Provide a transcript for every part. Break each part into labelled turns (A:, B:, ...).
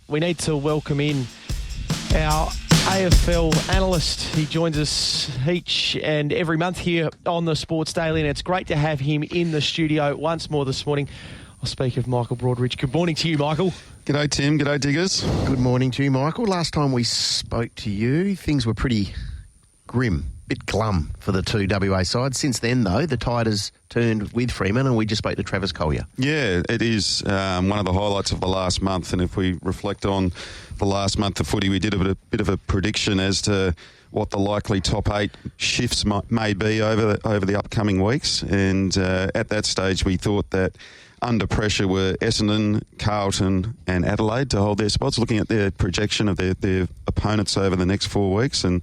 A: We need to welcome in our AFL analyst. He joins us each and every month here on the Sports Daily, and it's great to have him in the studio once more this morning. I'll speak of Michael Broadbridge. Good morning to you, Michael.
B: G'day, Tim. G'day, Diggers.
C: Good morning to you, Michael. Last time we spoke to you, things were pretty grim, bit glum for the two WA sides. Since then, though, the tide has turned with Fremantle, and we just spoke to Travis Collier.
B: Yeah, it is one of the highlights of the last month, and if we reflect on the last month of footy, we did a bit of a prediction as to what the likely top 8 shifts may be over the upcoming weeks, and at that stage we thought that under pressure were Essendon, Carlton and Adelaide to hold their spots, looking at their projection of their opponents over the next 4 weeks, and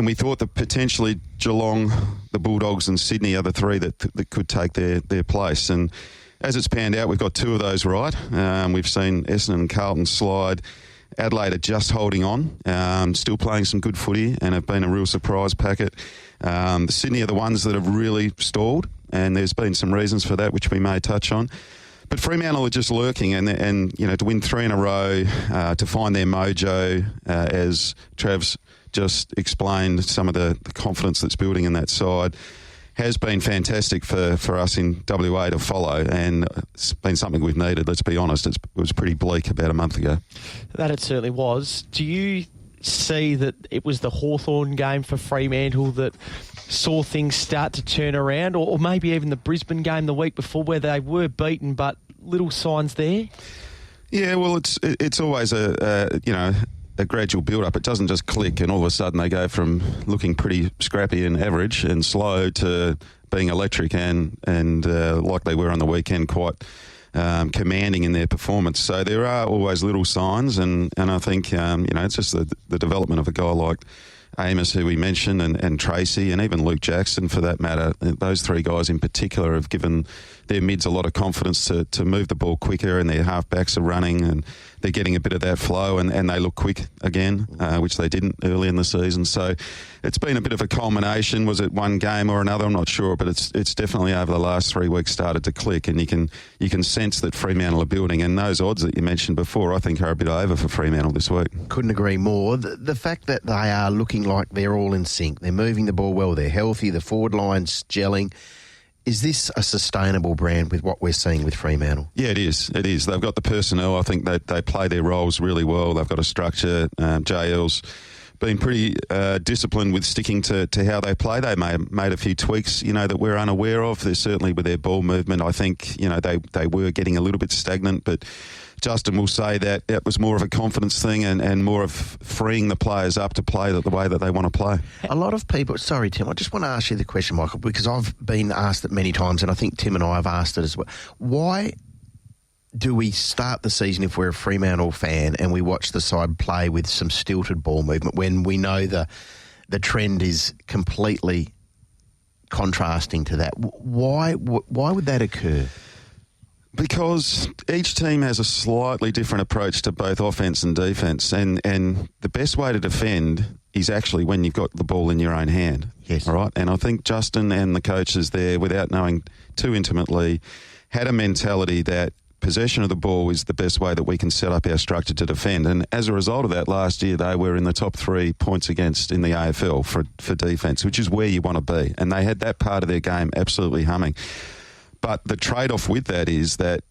B: we thought that potentially Geelong, the Bulldogs and Sydney are the three that could take their place. And as it's panned out, we've got 2 of those right. We've seen Essendon and Carlton slide. Adelaide are just holding on, still playing some good footy and have been a real surprise packet. The Sydney are the ones that have really stalled, and there's been some reasons for that, which we may touch on. But Fremantle are just lurking, and you know, to win 3 in a row, to find their mojo, as Trav's just explained, some of the confidence that's building in that side has been fantastic for us in WA to follow, and it's been something we've needed, let's be honest. It was pretty bleak about a month ago.
A: That it certainly was. Do you see that it was the Hawthorn game for Fremantle that saw things start to turn around, or maybe even the Brisbane game the week before where they were beaten but little signs there?
B: Yeah, well, it's always a gradual build-up. It doesn't just click and all of a sudden they go from looking pretty scrappy and average and slow to being electric and like they were on the weekend, quite commanding in their performance. So there are always little signs, and I think it's just the development of a guy like Amos, who we mentioned, and Tracy, and even Luke Jackson for that matter. Those 3 guys in particular have given their mids a lot of confidence to move the ball quicker, and their halfbacks are running and they're getting a bit of that flow, and they look quick again, which they didn't early in the season. So it's been a bit of a culmination. Was it one game or another? I'm not sure, but it's definitely over the last 3 weeks started to click, and you can sense that Fremantle are building, and those odds that you mentioned before I think are a bit over for Fremantle this week.
C: Couldn't agree more. The fact that they are looking like they're all in sync, they're moving the ball well, they're healthy, the forward line's gelling. Is this a sustainable brand with what we're seeing with Fremantle?
B: Yeah, it is. It is. They've got the personnel. I think they play their roles really well. They've got a structure. JL's been pretty disciplined with sticking to how they play. They may have made a few tweaks, that we're unaware of. They're certainly with their ball movement. I think, they were getting a little bit stagnant, but Justin will say that it was more of a confidence thing and more of freeing the players up to play the way that they want to play.
C: A lot of people... Sorry, Tim, I just want to ask you the question, Michael, because I've been asked it many times, and I think Tim and I have asked it as well. Why do we start the season, if we're a Fremantle fan, and we watch the side play with some stilted ball movement when we know the trend is completely contrasting to that? Why would that occur?
B: Because each team has a slightly different approach to both offence and defence, and the best way to defend is actually when you've got the ball in your own hand.
C: Yes.
B: All right? And I think Justin and the coaches there, without knowing too intimately, had a mentality that possession of the ball is the best way that we can set up our structure to defend. And as a result of that, last year they were in the top 3 points against in the AFL for defence, which is where you want to be. And they had that part of their game absolutely humming. But the trade-off with that is that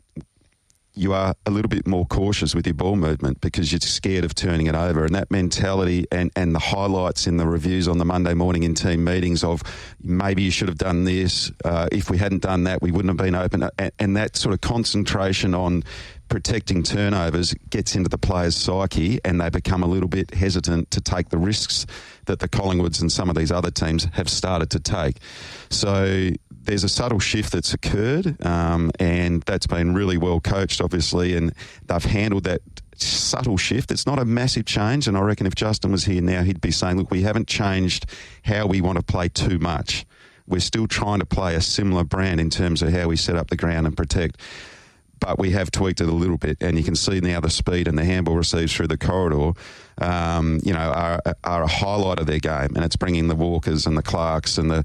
B: you are a little bit more cautious with your ball movement because you're scared of turning it over. And that mentality and the highlights in the reviews on the Monday morning in team meetings of maybe you should have done this, if we hadn't done that, we wouldn't have been open. And that sort of concentration on protecting turnovers gets into the players' psyche, and they become a little bit hesitant to take the risks that the Collingwoods and some of these other teams have started to take. So there's a subtle shift that's occurred, and that's been really well coached, obviously, and they've handled that subtle shift. It's not a massive change, and I reckon if Justin was here now, he'd be saying, look, we haven't changed how we want to play too much. We're still trying to play a similar brand in terms of how we set up the ground and protect. but we have tweaked it a little bit, and you can see now the speed and the handball receives through the corridor, are a highlight of their game, and it's bringing the Walkers and the Clarks and the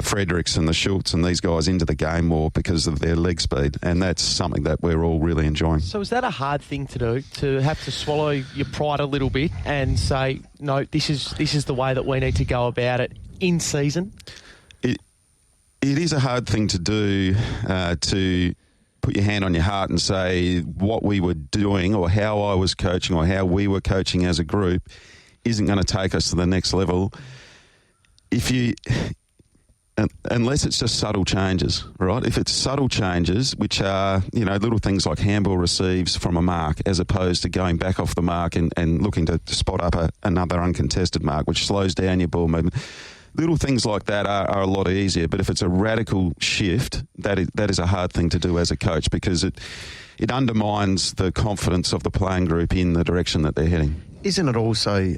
B: Fredericks and the Schultz and these guys into the game more because of their leg speed, and that's something that we're all really enjoying.
A: So is that a hard thing to do, to have to swallow your pride a little bit and say, no, this is the way that we need to go about it in season?
B: It is a hard thing to do, to put your hand on your heart and say what we were doing or how I was coaching or how we were coaching as a group isn't going to take us to the next level. Unless it's just subtle changes, right? If it's subtle changes, which are, little things like handball receives from a mark as opposed to going back off the mark and looking to spot up another uncontested mark, which slows down your ball movement. Little things like that are a lot easier, but if it's a radical shift, that is a hard thing to do as a coach because it undermines the confidence of the playing group in the direction that they're heading.
C: Isn't it also,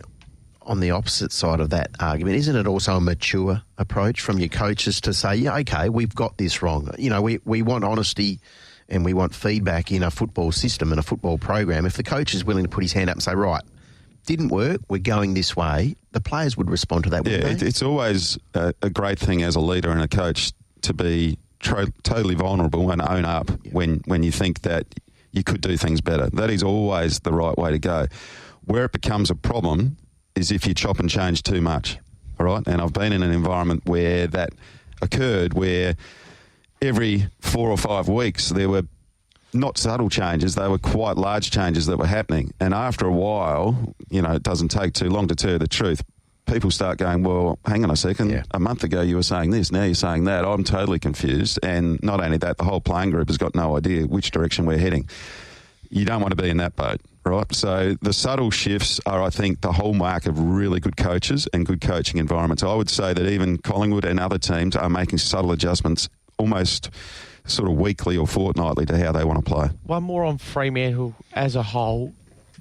C: on the opposite side of that argument, isn't it also a mature approach from your coaches to say, yeah, okay, we've got this wrong. We want honesty and we want feedback in a football system and a football program. If the coach is willing to put his hand up and say, right, didn't work, we're going this way, the players would respond to that, wouldn't they?
B: It's always a great thing as a leader and a coach to be totally vulnerable and own up when you think that you could do things better. That is always the right way to go. Where it becomes a problem is if you chop and change too much, all right? And I've been in an environment where that occurred, where every 4 or 5 weeks there were not subtle changes, they were quite large changes that were happening. And after a while, it doesn't take too long to tell you the truth. People start going, well, hang on a second, a month ago you were saying this, now you're saying that. I'm totally confused. And not only that, the whole playing group has got no idea which direction we're heading. You don't want to be in that boat, right? So the subtle shifts are, I think, the hallmark of really good coaches and good coaching environments. I would say that even Collingwood and other teams are making subtle adjustments almost sort of weekly or fortnightly to how they want to play.
A: One more on Fremantle as a whole.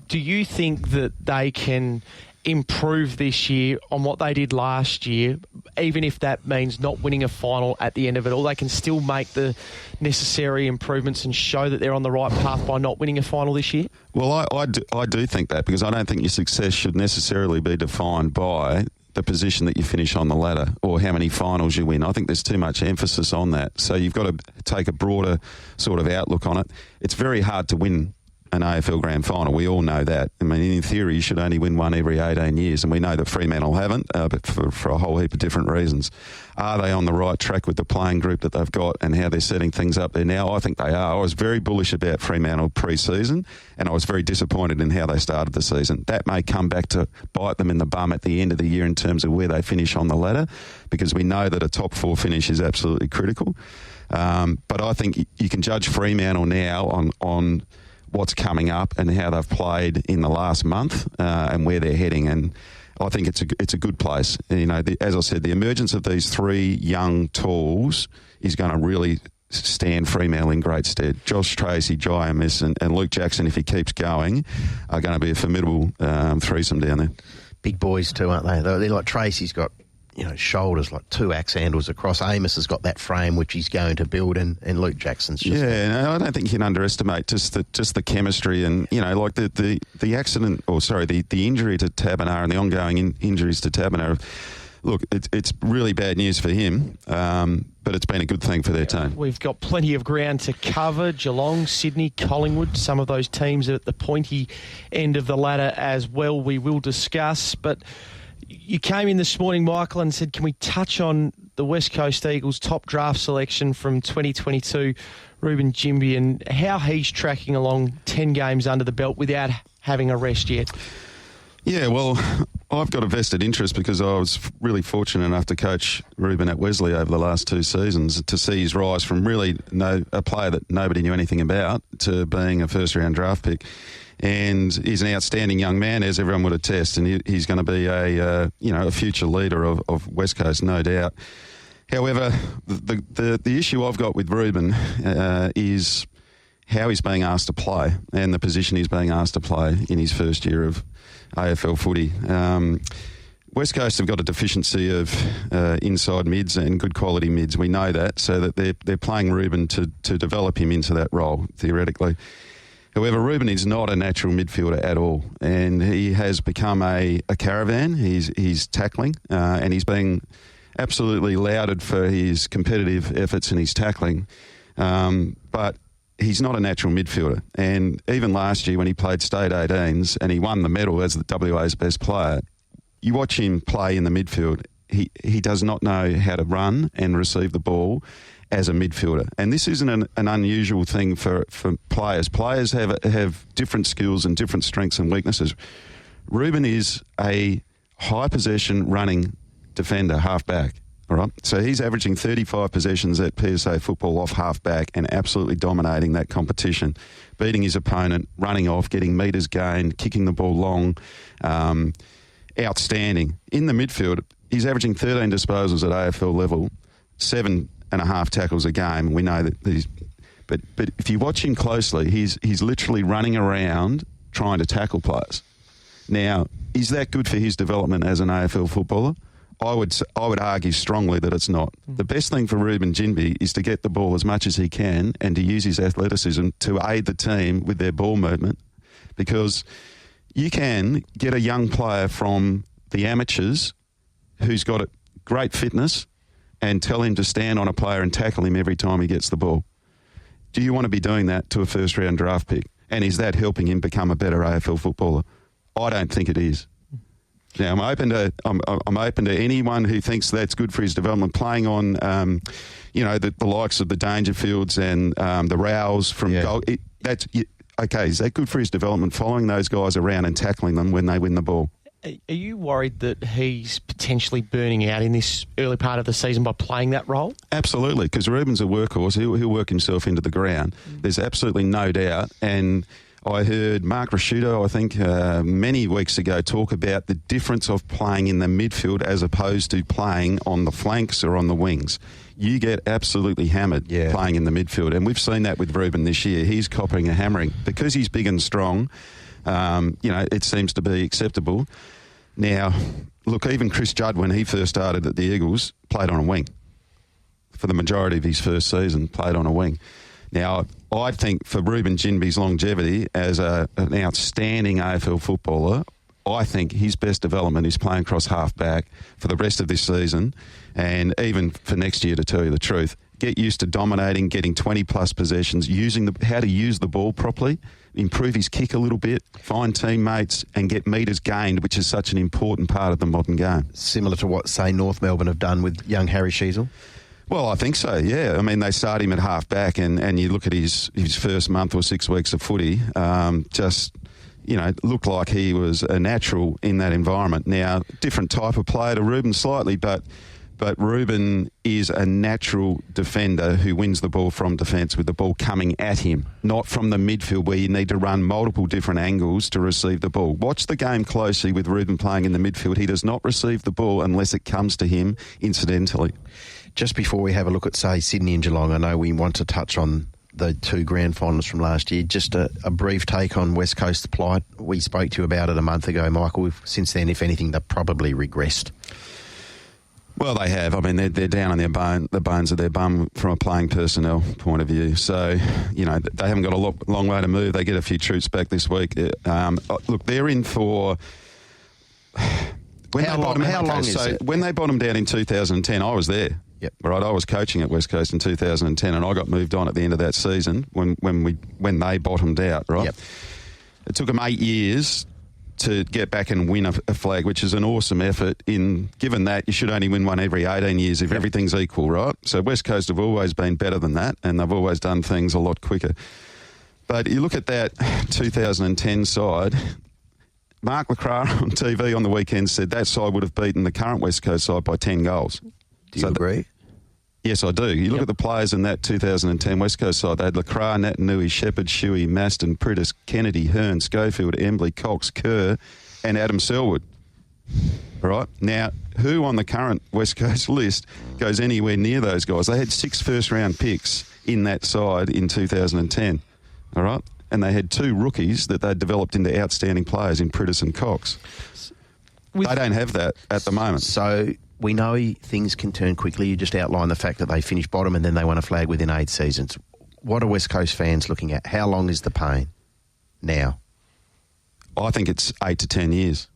A: Do you think that they can improve this year on what they did last year, even if that means not winning a final at the end of it all? They can still make the necessary improvements and show that they're on the right path by not winning a final this year?
B: Well, I do think that, because I don't think your success should necessarily be defined by the position that you finish on the ladder or how many finals you win. I think there's too much emphasis on that. So you've got to take a broader sort of outlook on it. It's very hard to win an AFL Grand Final. We all know that. I mean, in theory, you should only win one every 18 years, and we know that Fremantle haven't, but for a whole heap of different reasons. Are they on the right track with the playing group that they've got and how they're setting things up there now? I think they are. I was very bullish about Fremantle pre-season, and I was very disappointed in how they started the season. That may come back to bite them in the bum at the end of the year in terms of where they finish on the ladder, because we know that a top 4 finish is absolutely critical. But I think you can judge Fremantle now on what's coming up and how they've played in the last month and where they're heading, and I think it's a good place. As I said, the emergence of these 3 young tools is going to really stand Fremantle in great stead. Josh Tracy, Jai Amiss and Luke Jackson, if he keeps going, are going to be a formidable threesome down there.
C: Big boys too, aren't they? They're like Tracy's got shoulders like 2 axe handles across. Amos has got that frame which he's going to build, and Luke Jackson's just...
B: Yeah, no, I don't think you can underestimate just the chemistry and, like the accident, the injury to Taberner and the ongoing injuries to Taberner. Look, it's really bad news for him, but it's been a good thing for their team.
A: We've got plenty of ground to cover. Geelong, Sydney, Collingwood, some of those teams are at the pointy end of the ladder as well. We will discuss, but... You came in this morning, Michael, and said, can we touch on the West Coast Eagles top draft selection from 2022, Ruben Jimby, and how he's tracking along 10 games under the belt without having a rest yet?
B: Yeah, well, I've got a vested interest because I was really fortunate enough to coach Ruben at Wesley over the last 2 seasons, to see his rise from really a player that nobody knew anything about to being a first-round draft pick. And he's an outstanding young man, as everyone would attest, and he's going to be a future leader of West Coast, no doubt. However, the issue I've got with Ruben is how he's being asked to play and the position he's being asked to play in his first year of AFL footy. West Coast have got a deficiency of inside mids and good quality mids. We know that, so that they're playing Ruben to develop him into that role, theoretically. However, Ruben is not a natural midfielder at all, and he has become a caravan. He's tackling, and he's being absolutely lauded for his competitive efforts and his tackling. But he's not a natural midfielder. And even last year when he played State 18s and he won the medal as the WA's best player, you watch him play in the midfield, he does not know how to run and receive the ball as a midfielder. And this isn't an unusual thing for players. Players have different skills and different strengths and weaknesses. Ruben is a high possession running defender, half-back. All right, so he's averaging 35 possessions at PSA football off half-back and absolutely dominating that competition, beating his opponent, running off, getting metres gained, kicking the ball long, outstanding. In the midfield, he's averaging 13 disposals at AFL level, 7.5 tackles a game. We know that he's... But if you watch him closely, he's literally running around trying to tackle players. Now, is that good for his development as an AFL footballer? I would argue strongly that it's not. The best thing for Ruben Ginbey is to get the ball as much as he can and to use his athleticism to aid the team with their ball movement, because you can get a young player from the amateurs who's got a great fitness and tell him to stand on a player and tackle him every time he gets the ball. Do you want to be doing that to a first-round draft pick? And is that helping him become a better AFL footballer? I don't think it is. Now, I'm open to anyone who thinks that's good for his development, playing on, the likes of the Dangerfields and the Rows from goal. Okay, is that good for his development, following those guys around and tackling them when they win the ball?
A: Are you worried that he's potentially burning out in this early part of the season by playing that role?
B: Absolutely, because Ruben's a workhorse. He'll work himself into the ground. There's absolutely no doubt. And I heard Mark Rashudo, I think, many weeks ago talk about the difference of playing in the midfield as opposed to playing on the flanks or on the wings. You get absolutely hammered playing in the midfield, and we've seen that with Ruben this year. He's copying a hammering. Because he's big and strong, it seems to be acceptable. Now, look, even Chris Judd, when he first started at the Eagles, played on a wing. For the majority of his first season, played on a wing. Now, I think for Ruben Ginbey's longevity as an outstanding AFL footballer, I think his best development is playing across half-back for the rest of this season, and even for next year, to tell you the truth. Get used to dominating, getting 20-plus possessions, how to use the ball properly, improve his kick a little bit, find teammates and get metres gained, which is such an important part of the modern game.
C: Similar to what, say, North Melbourne have done with young Harry Sheasel?
B: Well, I think so, yeah. I mean, they start him at half-back and you look at his first month or 6 weeks of footy, looked like he was a natural in that environment. Now, different type of player to Ruben slightly, but Ruben is a natural defender who wins the ball from defence with the ball coming at him, not from the midfield where you need to run multiple different angles to receive the ball. Watch the game closely with Ruben playing in the midfield. He does not receive the ball unless it comes to him incidentally.
C: Just before we have a look at, say, Sydney and Geelong, I know we want to touch on the two grand finals from last year. Just a brief take on West Coast's plight. We spoke to you about it a month ago, Michael. Since then, if anything, they've probably regressed.
B: Well, they have. I mean, they're down on the bones of their bum from a playing personnel point of view. So, they haven't got a long way to move. They get a few troops back this week. Look, they're in for... When they bottomed out in 2010, I was there.
C: Yep.
B: Right, I was coaching at West Coast in 2010, and I got moved on at the end of that season when they bottomed out. Right.
C: Yep.
B: It took them 8 years to get back and win a flag, which is an awesome effort. Given that you should only win one every 18 years if everything's equal, right? So West Coast have always been better than that, and they've always done things a lot quicker. But you look at that 2010 side. Mark Lacroix on TV on the weekend said that side would have beaten the current West Coast side by 10 goals.
C: Do you agree?
B: Yes, I do. You look at the players in that 2010 West Coast side. They had Lacroix, Natanui, Shepherd, Shuey, Maston, Prittis, Kennedy, Hearn, Schofield, Embley, Cox, Kerr and Adam Selwood. All right? Now, who on the current West Coast list goes anywhere near those guys? They had 6 first-round picks in that side in 2010. All right? And they had 2 rookies that they'd developed into outstanding players in Prittis and Cox. They don't have that at the moment.
C: So we know things can turn quickly. You just outlined the fact that they finished bottom and then they won a flag within 8 seasons. What are West Coast fans looking at? How long is the pain now?
B: I think it's 8 to 10 years.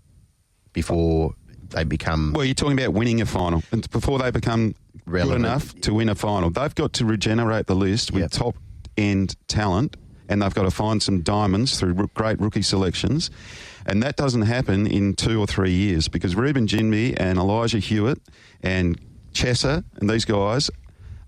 C: Before they become...
B: Well, you're talking about winning a final. And before they become relevant, good enough to win a final, they've got to regenerate the list with top-end talent, and they've got to find some diamonds through great rookie selections. And that doesn't happen in 2 or 3 years because Reuben Ginbey and Elijah Hewitt and Chesser and these guys,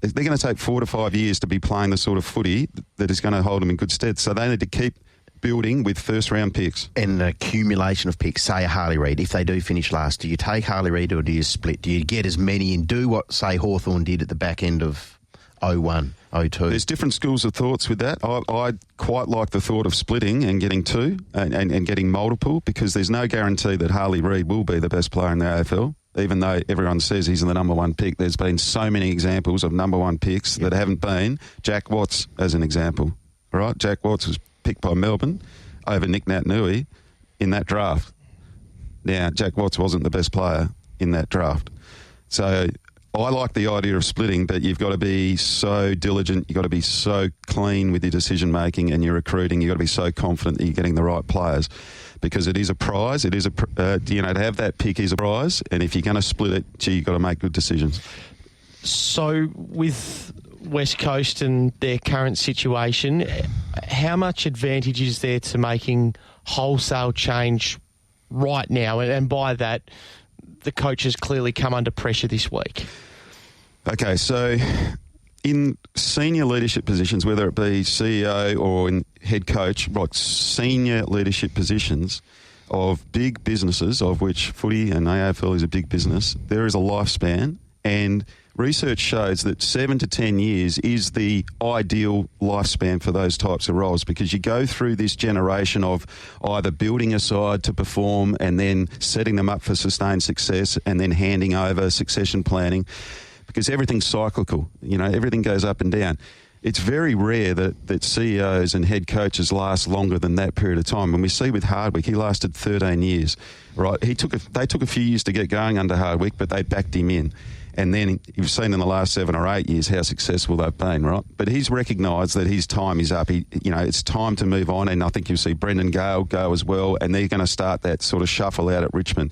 B: they're going to take 4 to 5 years to be playing the sort of footy that is going to hold them in good stead. So they need to keep building with first-round picks. And an accumulation of picks, say a Harley Reid, if they do finish last, do you take Harley Reid or do you split? Do you get as many and do what, say, Hawthorn did at the back end of 01, 02? There's different schools of thoughts with that. I quite like the thought of splitting and getting 2 and getting multiple because there's no guarantee that Harley Reid will be the best player in the AFL. Even though everyone says he's the number 1 pick, there's been so many examples of number 1 picks that haven't been. Jack Watts, as an example. All right, Jack Watts was picked by Melbourne over Nick Naitanui in that draft. Now, Jack Watts wasn't the best player in that draft. So I like the idea of splitting, but you've got to be so diligent, you've got to be so clean with your decision-making and your recruiting, you've got to be so confident that you're getting the right players because it is a prize. It is to have that pick is a prize, and if you're going to split it, you've got to make good decisions.
A: So with West Coast and their current situation, how much advantage is there to making wholesale change right now? And by that, the coaches clearly come under pressure this week.
B: Okay, so in senior leadership positions, whether it be CEO or in head coach, like senior leadership positions of big businesses, of which footy and AFL is a big business, there is a lifespan, and research shows that 7 to 10 years is the ideal lifespan for those types of roles because you go through this generation of either building a side to perform and then setting them up for sustained success and then handing over succession planning because everything's cyclical. Everything goes up and down. It's very rare that CEOs and head coaches last longer than that period of time. And we see with Hardwick, he lasted 13 years, right? They took a few years to get going under Hardwick, but they backed him in. And then you've seen in the last 7 or 8 years how successful they've been, right? But he's recognised that his time is up. It's time to move on, and I think you'll see Brendan Gale go as well, and they're going to start that sort of shuffle out at Richmond.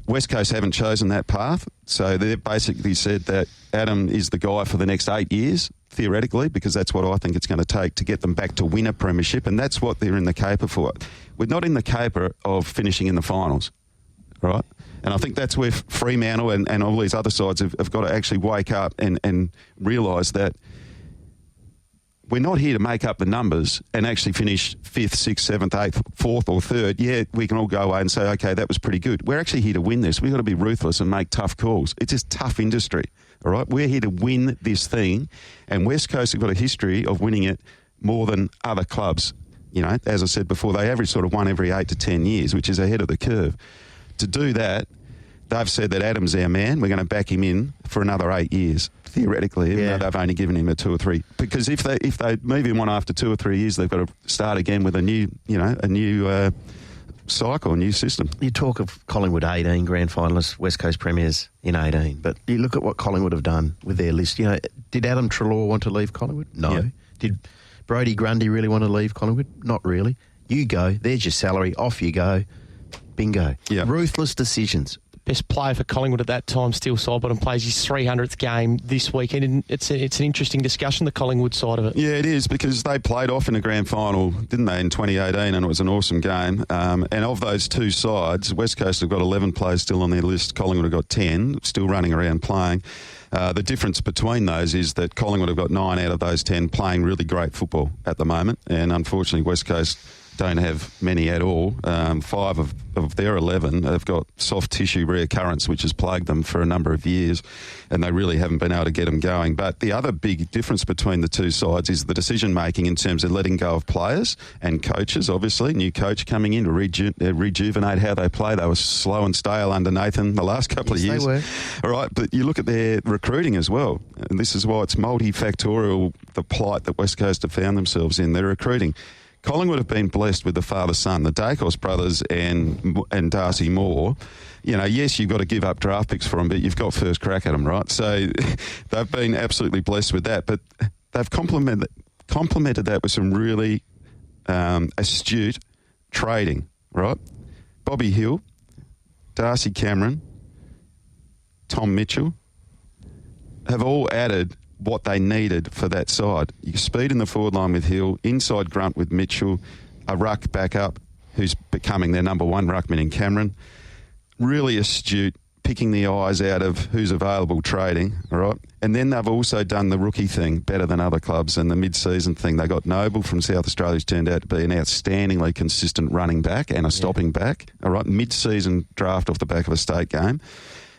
B: West Coast haven't chosen that path, so they've basically said that Adam is the guy for the next 8 years, theoretically, because that's what I think it's going to take to get them back to win a premiership, and that's what they're in the caper for. We're not in the caper of finishing in the finals, right? And I think that's where Fremantle and all these other sides have got to actually wake up and realise that we're not here to make up the numbers and actually finish 5th, 6th, 7th, 8th, 4th or 3rd. Yeah, we can all go away and say, OK, that was pretty good. We're actually here to win this. We've got to be ruthless and make tough calls. It's just tough industry, all right? We're here to win this thing, and West Coast have got a history of winning it more than other clubs. As I said before, they average sort of 1 every 8 to 10 years, which is ahead of the curve. To do that, they've said that Adam's our man. We're going to back him in for another 8 years, theoretically, even though they've only given him a 2 or 3. Because if they move him on after 2 or 3 years, they've got to start again with a new cycle, a new system. You talk of Collingwood 18 grand finalists, West Coast premiers in 18, but you look at what Collingwood have done with their list. Did Adam Treloar want to leave Collingwood? No. Yeah. Did Brodie Grundy really want to leave Collingwood? Not really. You go. There's your salary. Off you go. Bingo. Yeah. Ruthless decisions.
A: Best player for Collingwood at that time, Steele Sidebottom, plays his 300th game this weekend. And it's an interesting discussion, the Collingwood side of it. Yeah, it is, because they played off in a grand final, didn't they, in 2018, and it was an awesome game. And of those two sides, West Coast have got 11 players still on their list. Collingwood have got 10, still running around playing. The difference between those is that Collingwood have got 9 out of those 10 playing really great football at the moment. And unfortunately, West Coast don't have many at all. 5 of their 11 have got soft tissue reoccurrence, which has plagued them for a number of years, and they really haven't been able to get them going. But the other big difference between the two sides is the decision-making in terms of letting go of players and coaches, obviously. New coach coming in to rejuvenate how they play. They were slow and stale under Nathan the last couple of years. They were. All right, but you look at their recruiting as well, and this is why it's multifactorial, the plight that West Coast have found themselves in. Their recruiting.
B: Collingwood have been blessed with the father-son, the Dacos brothers and Darcy Moore. Yes, you've got to give up draft picks for them, but you've got first crack at them, right? So they've been absolutely blessed with that. But they've complemented that with some really astute trading, right? Bobby Hill, Darcy Cameron, Tom Mitchell have all added what they needed for that side. Speed in the forward line with Hill, inside grunt with Mitchell, a ruck backup who's becoming their number one ruckman in Cameron. Really astute, picking the eyes out of who's available trading, all right? And then they've also done the rookie thing better than other clubs, and the mid-season thing. They got Noble from South Australia, who's turned out to be an outstandingly consistent running back and a stopping back, all right? Mid-season draft off the back of a state game.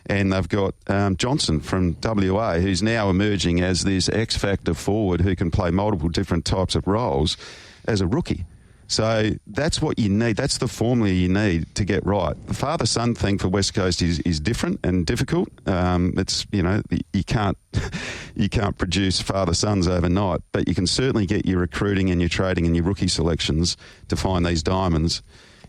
B: And they've got Johnson from WA, who's now emerging as this X-factor forward who can play multiple different types of roles as a rookie. So that's what you need. That's the formula you need to get right. The father-son thing for West Coast is different and difficult. It's you can't produce father-sons overnight, but you can certainly get your recruiting and your trading and your rookie selections to find these diamonds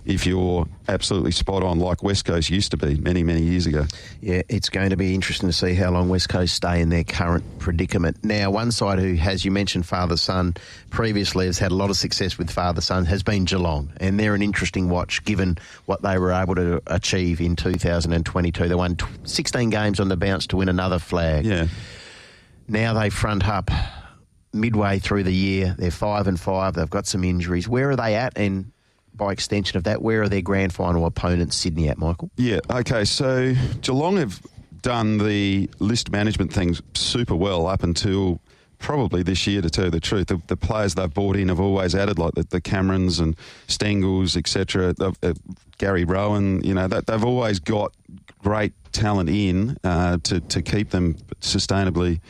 B: if you're absolutely spot on, like West Coast used to be many, many years ago.
C: Yeah, it's going to be interesting to see how long West Coast stay in their current predicament. Now, one side who has, you mentioned father-son, previously has had a lot of success with father-son, has been Geelong. And they're an interesting watch given what they were able to achieve in 2022. They won 16 games on the bounce to win another flag.
B: Yeah.
C: Now they front up midway through the year. They're 5-5. They've got some injuries. Where are they at? And by extension of that, where are their grand final opponents, Sydney, at, Michael?
B: Yeah, okay, so Geelong have done the list management things super well up until probably this year, to tell you the truth. The players they've brought in have always added, like the Camerons and Stengels, etc., Gary Rowan, they've always got great talent in to keep them sustainably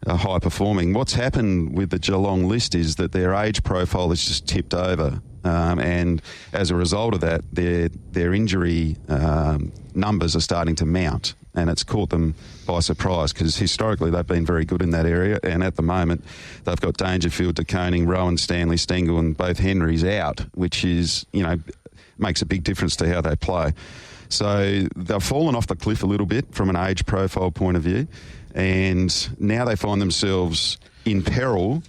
B: high performing. What's happened with the Geelong list is that their age profile has just tipped over. And as a result of that, their injury numbers are starting to mount, and it's caught them by surprise because historically they've been very good in that area, and at the moment they've got Dangerfield, De Koning, Rowan, Stanley, Stengel and both Henrys out, which is, makes a big difference to how they play. So they've fallen off the cliff a little bit from an age profile point of view, and now they find themselves in peril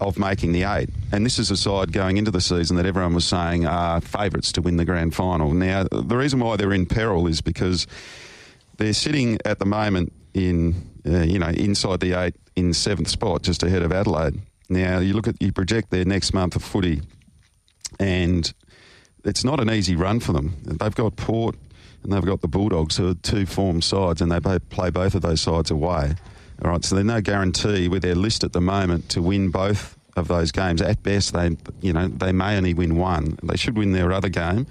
B: of making the 8. And this is a side going into the season that everyone was saying are favourites to win the grand final. Now, the reason why they're in peril is because they're sitting at the moment in, inside the 8 in 7th spot, just ahead of Adelaide. Now, you project their next month of footy, and it's not an easy run for them. They've got Port and they've got the Bulldogs, who are two form sides, and they play both of those sides away. All right, so there's no guarantee with their list at the moment to win both of those games. At best, they may only win one. They should win their other game,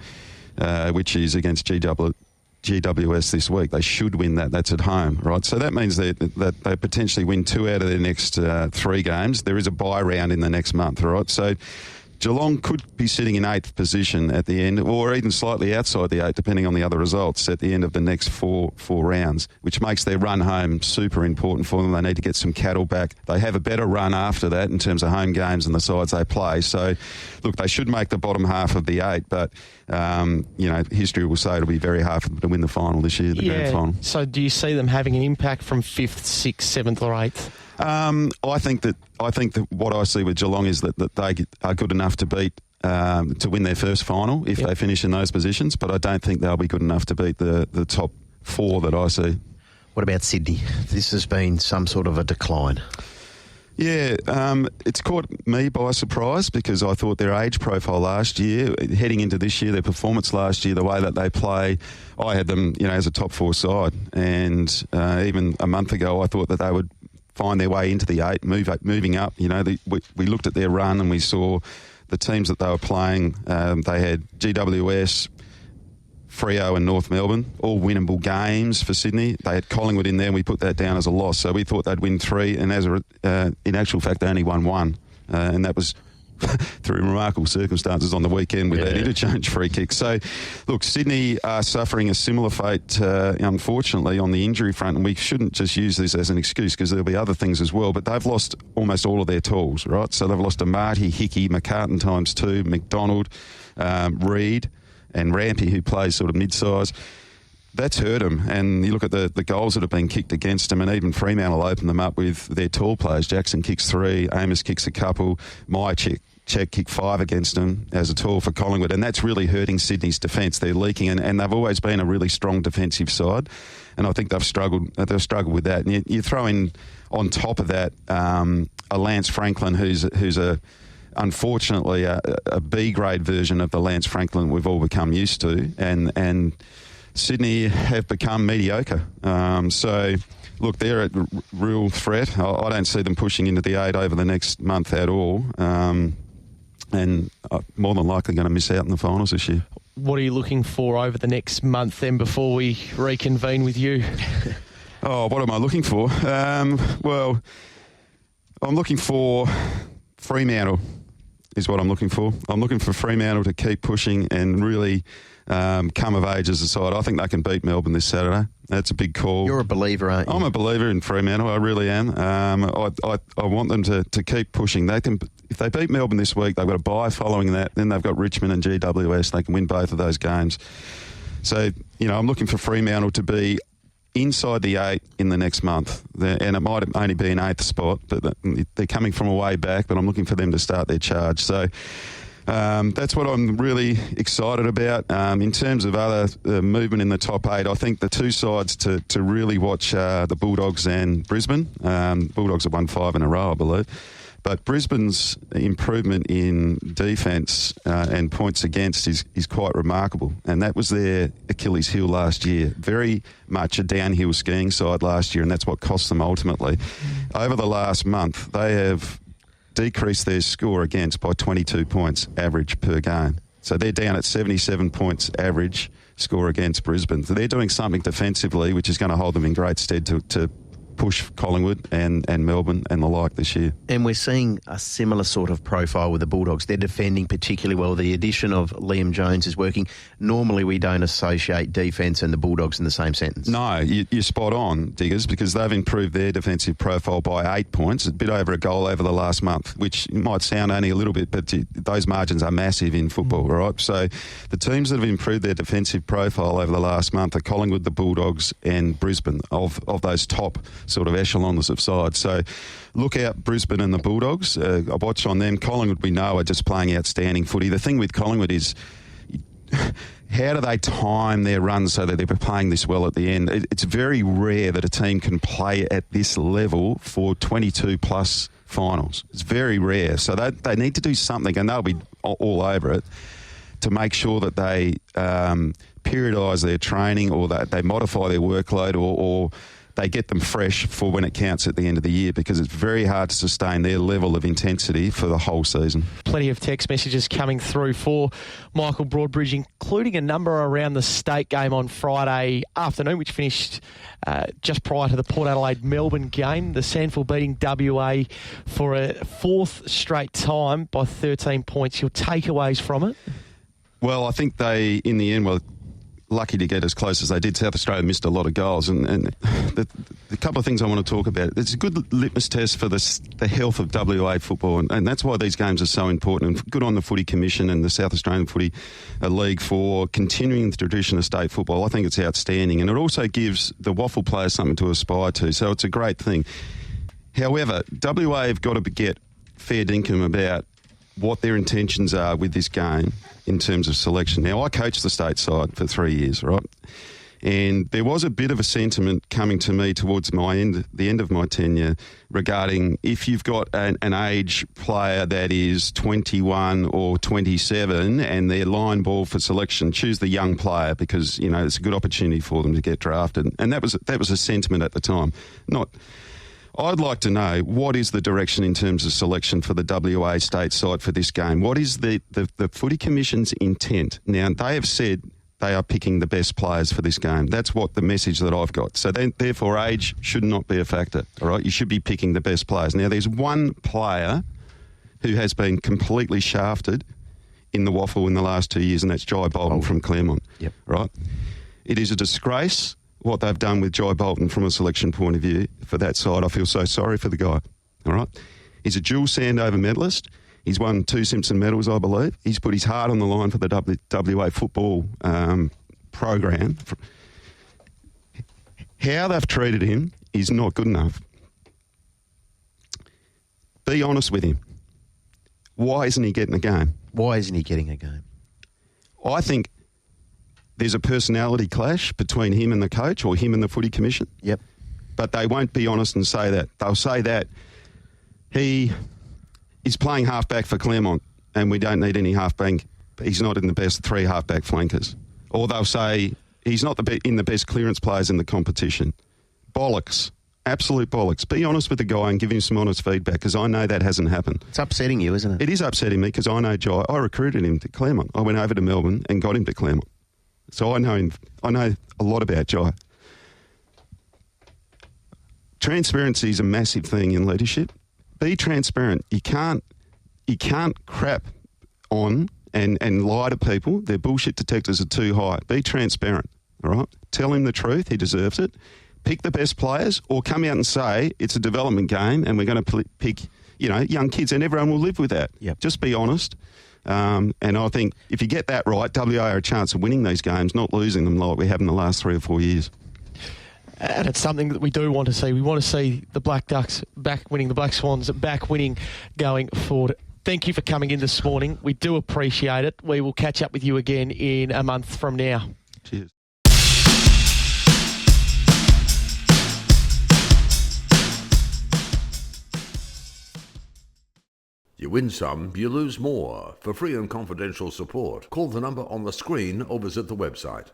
B: which is against GWS this week. They should win that. That's at home, right? So that means that they potentially win 2 out of their next 3 games. There is a bye round in the next month, right? So Geelong could be sitting in 8th position at the end, or even slightly outside the 8, depending on the other results, at the end of the next four rounds, which makes their run home super important for them. They need to get some cattle back. They have a better run after that in terms of home games and the sides they play. So, look, they should make the bottom half of the 8, but, history will say it'll be very hard for them to win the final this year, the grand final.
A: So do you see them having an impact from 5th, 6th, 7th or 8th?
B: I think that what I see with Geelong is that they are good enough to beat to win their first final if they finish in those positions, but I don't think they'll be good enough to beat the top 4 that I see.
C: What about Sydney? This has been some sort of a decline.
B: Yeah, it's caught me by surprise because I thought their age profile last year, heading into this year, their performance last year, the way that they play, I had them, as a top 4 side, and even a month ago I thought that they would find their way into the 8, moving up. We looked at their run and we saw the teams that they were playing. They had GWS, Freo and North Melbourne, all winnable games for Sydney. They had Collingwood in there and we put that down as a loss. So we thought they'd win 3, and in actual fact they only won 1. And that was through remarkable circumstances on the weekend with that interchange free kick. So, look, Sydney are suffering a similar fate, unfortunately, on the injury front, and we shouldn't just use this as an excuse because there'll be other things as well, but they've lost almost all of their tools, right? So they've lost Amati, Hickey, McCartan ×2, McDonald, Reid and Rampy, who plays sort of mid-size. That's hurt them, and you look at the goals that have been kicked against them, and even Fremantle open them up with their tall players. Jackson kicks 3, Amos kicks a couple, Mychek kicked 5 against them as a tall for Collingwood, and that's really hurting Sydney's defence. They're leaking, and they've always been a really strong defensive side, and I think they've struggled with that. And you throw in on top of that a Lance Franklin who's unfortunately a B-grade version of the Lance Franklin we've all become used to, and Sydney have become mediocre. So, look, they're a real threat. I don't see them pushing into the 8 over the next month at all, and more than likely going to miss out in the finals this year.
A: What are you looking for over the next month then before we reconvene with you?
B: What am I looking for? Well, I'm looking for Fremantle is what I'm looking for. I'm looking for Fremantle to keep pushing and really come of age as a side. I think they can beat Melbourne this Saturday. That's a big call.
C: You're a believer, aren't you?
B: I'm a believer in Fremantle. I really am. I want them to keep pushing. They can, if they beat Melbourne this week, they've got a bye following that. Then they've got Richmond and GWS. They can win both of those games. So, I'm looking for Fremantle to be inside the 8 in the next month. And it might only be an 8th spot, but they're coming from a way back, but I'm looking for them to start their charge. So that's what I'm really excited about. In terms of other movement in the top 8, I think the two sides to really watch the Bulldogs and Brisbane. Bulldogs have won 5 in a row, I believe. But Brisbane's improvement in defence and points against is quite remarkable. And that was their Achilles heel last year. Very much a downhill skiing side last year, and that's what cost them ultimately. Over the last month, they have decreased their score against by 22 points average per game. So they're down at 77 points average score against Brisbane. So they're doing something defensively which is going to hold them in great stead to push Collingwood and Melbourne and the like this year.
C: And we're seeing a similar sort of profile with the Bulldogs. They're defending particularly well. The addition of Liam Jones is working. Normally we don't associate defence and the Bulldogs in the same sentence.
B: No, you're spot on, Diggers, because they've improved their defensive profile by 8 points, a bit over a goal over the last month, which might sound only a little bit, but those margins are massive in football, right? So the teams that have improved their defensive profile over the last month are Collingwood, the Bulldogs and Brisbane of those top sort of echelons of sides. So look out Brisbane and the Bulldogs. I watch on them. Collingwood, we know, are just playing outstanding footy. The thing with Collingwood is how do they time their runs so that they're playing this well at the end? It's very rare that a team can play at this level for 22-plus finals. It's very rare. So they need to do something, and they'll be all over it, to make sure that they periodise their training or that they modify their workload or they get them fresh for when it counts at the end of the year, because it's very hard to sustain their level of intensity for the whole season.
A: Plenty of text messages coming through for Michael Broadbridge, including a number around the state game on Friday afternoon, which finished just prior to the Port Adelaide-Melbourne game. The Sandford beating WA for a 4th straight time by 13 points. Your takeaways from it?
B: Well, I think they, in the end, were lucky to get as close as they did. South Australia missed a lot of goals, and the couple of things I want to talk about. It's a good litmus test for the health of WA football, and that's why these games are so important. And good on the Footy Commission and the South Australian Footy League for continuing the tradition of state football. I think it's outstanding, and it also gives the waffle players something to aspire to, so it's a great thing. However, WA have got to get fair dinkum about what their intentions are with this game in terms of selection. Now, I coached the state side for 3 years, right? And there was a bit of a sentiment coming to me towards the end of my tenure regarding if you've got an age player that is 21 or 27 and they're line ball for selection, choose the young player because, it's a good opportunity for them to get drafted. And that was a sentiment at the time. I'd like to know what is the direction in terms of selection for the WA state side for this game. What is the Footy Commission's intent? Now, they have said they are picking the best players for this game. That's what the message that I've got. So therefore, age should not be a factor, all right? You should be picking the best players. Now, there's one player who has been completely shafted in the waffle in the last 2 years, and that's Jai Bolton from Claremont.
C: Yep.
B: Right? It is a disgrace what they've done with Jai Bolton from a selection point of view for that side. I feel so sorry for the guy. All right? He's a dual Sandover medalist. He's won 2 Simpson medals, I believe. He's put his heart on the line for the WA football program. How they've treated him is not good enough. Be honest with him. Why isn't he getting a game?
C: Why isn't he getting a game?
B: I think there's a personality clash between him and the coach or him and the footy commission.
C: Yep.
B: But they won't be honest and say that. They'll say that he is playing halfback for Claremont and we don't need any halfback. He's not in the best 3 halfback flankers. Or they'll say he's not in the best clearance players in the competition. Bollocks. Absolute bollocks. Be honest with the guy and give him some honest feedback, because I know that hasn't happened.
C: It's upsetting you, isn't it?
B: It is upsetting me because I know Jai. I recruited him to Claremont. I went over to Melbourne and got him to Claremont. So I know him. I know a lot about Jai. Transparency is a massive thing in leadership. Be transparent. You can't crap on and lie to people. Their bullshit detectors are too high. Be transparent, all right? Tell him the truth. He deserves it. Pick the best players, or come out and say it's a development game and we're going to pick, young kids, and everyone will live with that.
C: Yep.
B: Just be honest. And I think if you get that right, WA are a chance of winning these games, not losing them like we have in the last 3 or 4 years.
A: And it's something that we do want to see. We want to see the Black Ducks back winning, the Black Swans back winning going forward. Thank you for coming in this morning. We do appreciate it. We will catch up with you again in a month from now.
B: Cheers.
D: You win some, you lose more. For free and confidential support, call the number on the screen or visit the website.